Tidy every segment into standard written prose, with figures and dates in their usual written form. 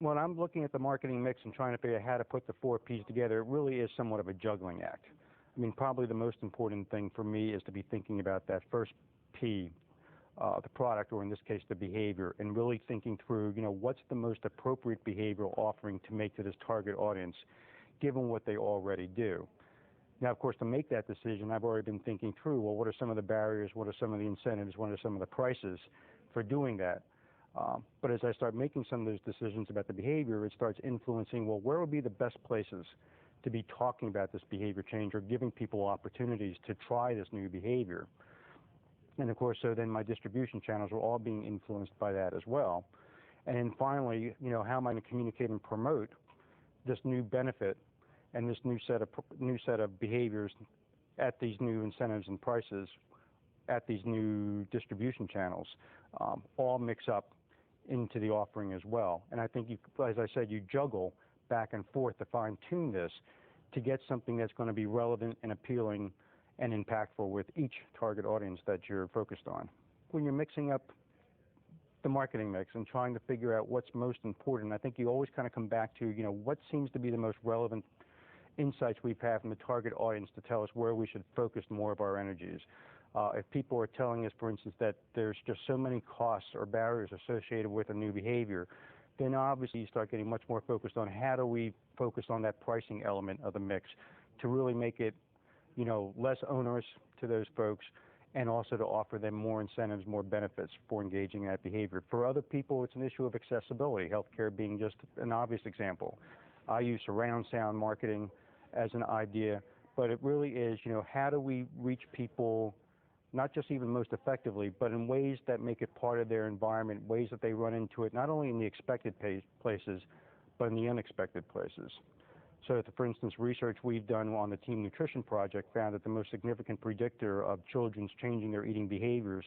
When I'm looking at the marketing mix and trying to figure out how to put the 4 Ps together, it really is somewhat of a juggling act. I mean, probably the most important thing for me is to be thinking about that first P, the product, or in this case, the behavior, and really thinking through, what's the most appropriate behavioral offering to make to this target audience, given what they already do. Now, of course, to make that decision, I've already been thinking through, well, what are some of the barriers, what are some of the incentives, what are some of the prices for doing that? But as I start making some of those decisions about the behavior, it starts influencing, well, where would be the best places to be talking about this behavior change or giving people opportunities to try this new behavior? And of course, so then my distribution channels are all being influenced by that as well. And then finally, how am I going to communicate and promote this new benefit and this new set of behaviors at these new incentives and prices at these new distribution channels, all mix up into the offering as well. And I think, as I said, you juggle back and forth to fine-tune this to get something that's going to be relevant and appealing and impactful with each target audience that you're focused on. When you're mixing up the marketing mix and trying to figure out what's most important, I think you always kind of come back to, what seems to be the most relevant insights we've had from the target audience to tell us where we should focus more of our energies. If people are telling us, for instance, that there's just so many costs or barriers associated with a new behavior, then obviously you start getting much more focused on how do we focus on that pricing element of the mix to really make it, less onerous to those folks, and also to offer them more incentives, more benefits for engaging in that behavior. For other people, it's an issue of accessibility, healthcare being just an obvious example. I use surround sound marketing as an idea, but it really is, how do we reach people not just even most effectively, but in ways that make it part of their environment, ways that they run into it, not only in the expected places, but in the unexpected places. So, for instance, research we've done on the Team Nutrition Project found that the most significant predictor of children's changing their eating behaviors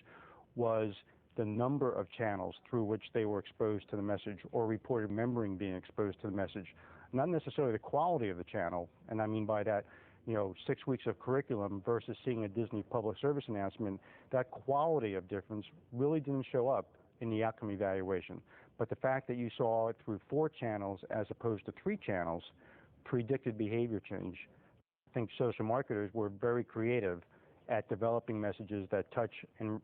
was the number of channels through which they were exposed to the message or reported remembering being exposed to the message. Not necessarily the quality of the channel, and I mean by that, 6 weeks of curriculum versus seeing a Disney public service announcement, that quality of difference really didn't show up in the outcome evaluation. But the fact that you saw it through 4 channels as opposed to 3 channels predicted behavior change. I think social marketers were very creative at developing messages that touch and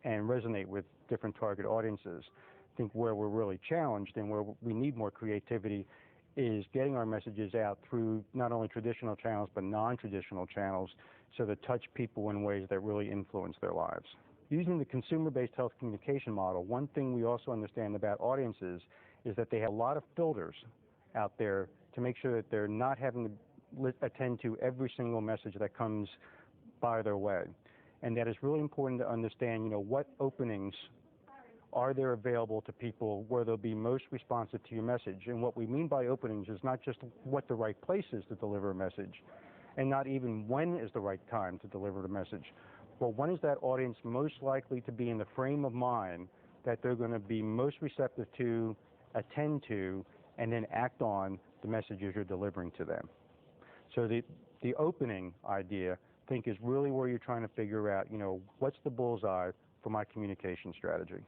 resonate with different target audiences. I think where we're really challenged and where we need more creativity is getting our messages out through not only traditional channels but non-traditional channels so that touch people in ways that really influence their lives. Using the consumer-based health communication model, one thing we also understand about audiences is that they have a lot of filters out there to make sure that they're not having to attend to every single message that comes by their way. And that it's really important to understand, what openings are there available to people where they'll be most responsive to your message. And what we mean by openings is not just what the right place is to deliver a message, and not even when is the right time to deliver the message. But when is that audience most likely to be in the frame of mind that they're going to be most receptive to, attend to, and then act on the messages you're delivering to them. So the opening idea, I think, is really where you're trying to figure out, what's the bullseye for my communication strategy.